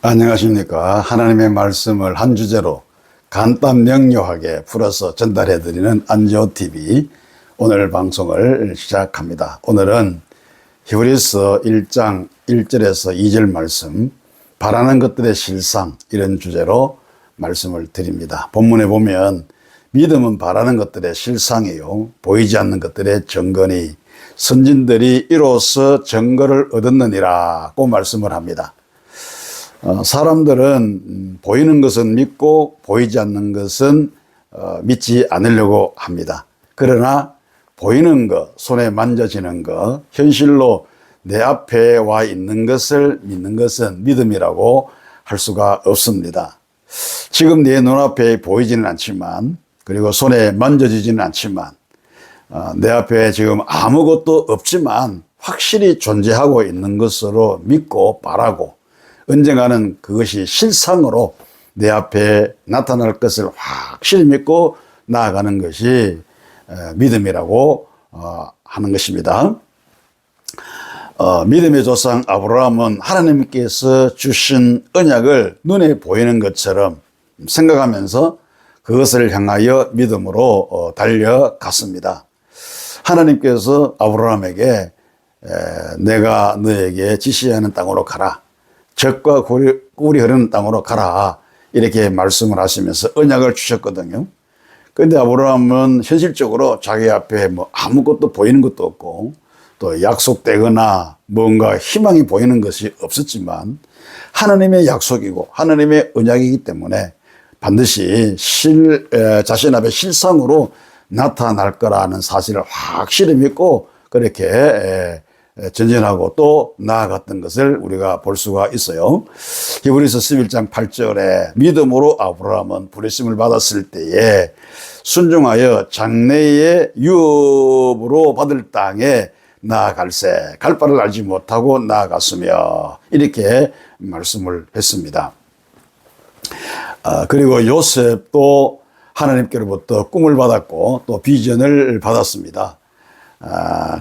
안녕하십니까. 하나님의 말씀을 한 주제로 간단 명료하게 풀어서 전달해드리는 안지호TV 오늘 방송을 시작합니다. 오늘은 히브리서 1장 1절에서 2절 말씀, 바라는 것들의 실상, 이런 주제로 말씀을 드립니다. 본문에 보면 믿음은 바라는 것들의 실상이요 보이지 않는 것들의 증거니 선진들이 이로써 증거를 얻었느니라고 말씀을 합니다. 사람들은 보이는 것은 믿고 보이지 않는 것은 믿지 않으려고 합니다. 그러나 보이는 것, 손에 만져지는 것, 현실로 내 앞에 와 있는 것을 믿는 것은 믿음이라고 할 수가 없습니다. 지금 내 눈앞에 보이지는 않지만, 그리고 손에 만져지지는 않지만, 내 앞에 지금 아무것도 없지만 확실히 존재하고 있는 것으로 믿고 바라고, 언젠가는 그것이 실상으로 내 앞에 나타날 것을 확실히 믿고 나아가는 것이 믿음이라고 하는 것입니다. 믿음의 조상 아브라함은 하나님께서 주신 언약을 눈에 보이는 것처럼 생각하면서 그것을 향하여 믿음으로 달려갔습니다. 하나님께서 아브라함에게 내가 너에게 지시하는 땅으로 가라, 젖과 꿀이 흐르는 땅으로 가라, 이렇게 말씀을 하시면서 언약을 주셨거든요. 그런데 아브라함은 현실적으로 자기 앞에 아무것도 보이는 것도 없고 또 약속되거나 뭔가 희망이 보이는 것이 없었지만 하나님의 약속이고 하나님의 언약이기 때문에 반드시 자신 앞에 실상으로 나타날 거라는 사실을 확실히 믿고 그렇게 전진하고 또 나아갔던 것을 우리가 볼 수가 있어요. 히브리서 11장 8절에 믿음으로 아브라함은 부르심을 받았을 때에 순종하여 장래의 유업으로 받을 땅에 나아갈새 갈 바를 알지 못하고 나아갔으며, 이렇게 말씀을 했습니다. 그리고 요셉도 하나님께로부터 꿈을 받았고 또 비전을 받았습니다.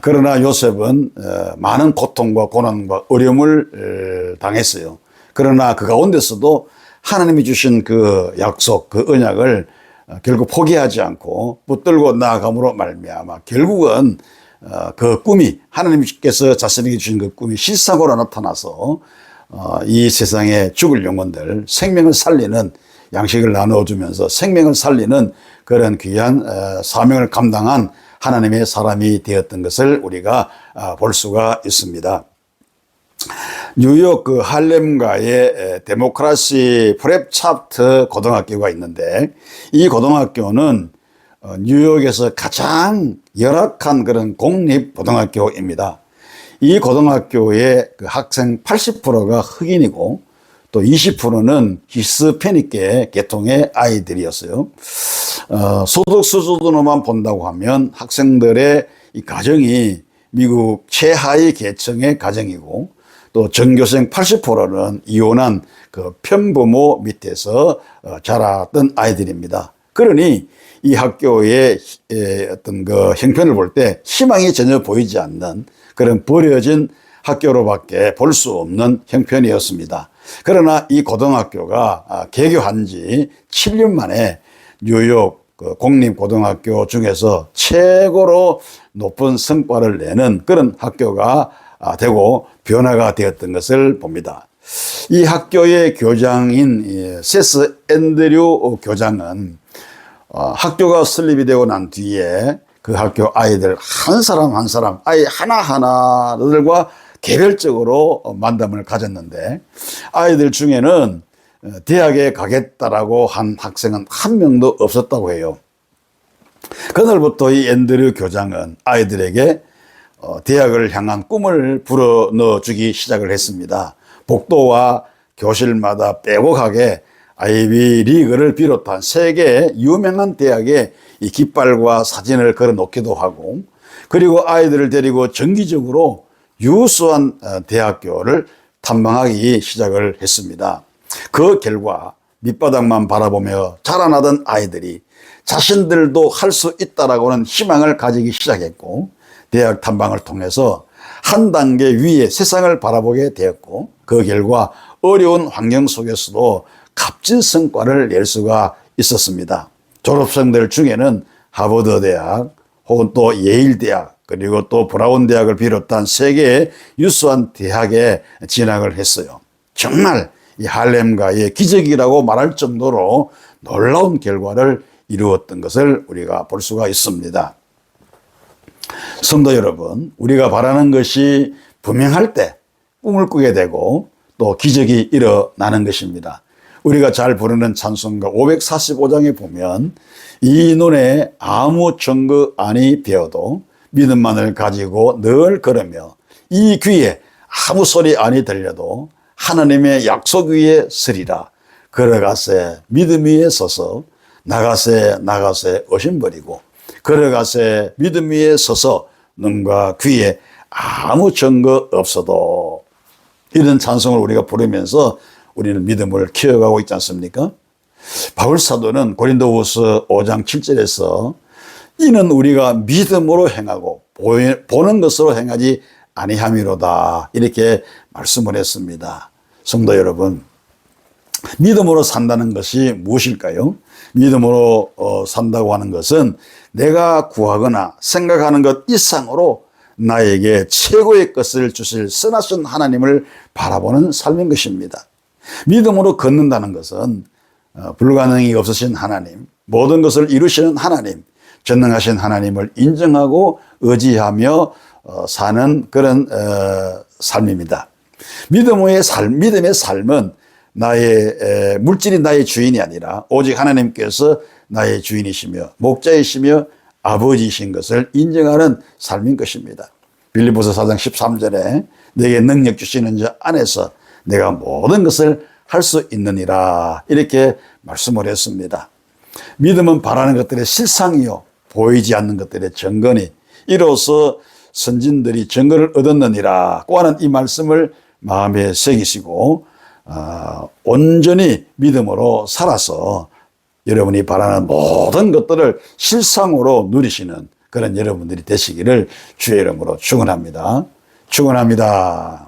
그러나 요셉은 많은 고통과 고난과 어려움을 당했어요. 그러나 그 가운데서도 하나님이 주신 그 약속, 그 언약을 결국 포기하지 않고 붙들고 나아감으로 말미암아 결국은 그 꿈이, 하나님께서 자신에게 주신 그 꿈이 실상으로 나타나서 이 세상에 죽을 영혼들, 생명을 살리는, 양식을 나누어주면서 생명을 살리는 그런 귀한 사명을 감당한 하나님의 사람이 되었던 것을 우리가 볼 수가 있습니다. 뉴욕 그 할렘가의 데모크라시 프랩 찹트 고등학교가 있는데, 이 고등학교는 뉴욕에서 가장 열악한 그런 공립 고등학교입니다. 이 고등학교의 그 학생 80%가 흑인이고 또 20%는 히스패닉계 계통의 아이들이었어요. 소득 수준으로만 본다고 하면 학생들의 이 가정이 미국 최하위 계층의 가정이고 또 전교생 80%는 이혼한 그 편부모 밑에서 자랐던 아이들입니다. 그러니 이 학교의 어떤 그 형편을 볼 때 희망이 전혀 보이지 않는 그런 버려진 학교로밖에 볼 수 없는 형편이었습니다. 그러나 이 고등학교가 개교한 지 7년 만에 뉴욕 공립고등학교 중에서 최고로 높은 성과를 내는 그런 학교가 되고 변화가 되었던 것을 봅니다. 이 학교의 교장인 세스 앤드류 교장은 학교가 설립이 되고 난 뒤에 그 학교 아이들 한 사람 한 사람, 아이 하나하나들과 개별적으로 만남을 가졌는데, 아이들 중에는 대학에 가겠다라고 한 학생은 한 명도 없었다고 해요. 그날부터 이 앤드류 교장은 아이들에게 대학을 향한 꿈을 불어넣어 주기 시작을 했습니다. 복도와 교실마다 빼곡하게 아이비 리그를 비롯한 세계의 유명한 대학에 이 깃발과 사진을 걸어 놓기도 하고, 그리고 아이들을 데리고 정기적으로 유수한 대학교를 탐방하기 시작을 했습니다. 그 결과 밑바닥만 바라보며 자라나던 아이들이 자신들도 할 수 있다라고는 희망을 가지기 시작했고, 대학 탐방을 통해서 한 단계 위에 세상을 바라보게 되었고 그 결과 어려운 환경 속에서도 값진 성과를 낼 수가 있었습니다. 졸업생들 중에는 하버드 대학 혹은 또 예일 대학 그리고 또 브라운 대학을 비롯한 세계의 유수한 대학에 진학을 했어요. 정말 이 할렘가의 기적이라고 말할 정도로 놀라운 결과를 이루었던 것을 우리가 볼 수가 있습니다. 성도 여러분, 우리가 바라는 것이 분명할 때 꿈을 꾸게 되고 또 기적이 일어나는 것입니다. 우리가 잘 부르는 찬송가 545장에 보면 이 눈에 아무 증거 아니 되어도 믿음만을 가지고 늘 걸으며 이 귀에 아무 소리 아니 들려도 하나님의 약속 위에 서리라. 걸어가세 믿음 위에 서서 나가세 어심버리고 걸어가세 믿음 위에 서서 눈과 귀에 아무 증거 없어도 이런 찬송을 우리가 부르면서 우리는 믿음을 키워가고 있지 않습니까? 바울 사도는 고린도후서 5장 7절에서 이는 우리가 믿음으로 행하고 보는 것으로 행하지 아니함이로다 이렇게 말씀을 했습니다. 성도 여러분, 믿음으로 산다는 것이 무엇일까요? 믿음으로 산다고 하는 것은 내가 구하거나 생각하는 것 이상으로 나에게 최고의 것을 주실 선하신 하나님을 바라보는 삶인 것입니다. 믿음으로 걷는다는 것은 불가능이 없으신 하나님, 모든 것을 이루시는 하나님, 전능하신 하나님을 인정하고 의지하며 사는 그런 삶입니다. 믿음의 삶은 나의 물질이 나의 주인이 아니라 오직 하나님께서 나의 주인이시며 목자이시며 아버지이신 것을 인정하는 삶인 것입니다. 빌립보서 4장 13절에 내게 능력 주시는 자 안에서 내가 모든 것을 할 수 있느니라 이렇게 말씀을 했습니다. 믿음은 바라는 것들의 실상이요 보이지 않는 것들의 증거니 이로써 선진들이 증거를 얻었느니라고 하는 이 말씀을 마음에 새기시고 온전히 믿음으로 살아서 여러분이 바라는 모든 것들을 실상으로 누리시는 그런 여러분들이 되시기를 주의 이름으로 축원합니다. 축원합니다.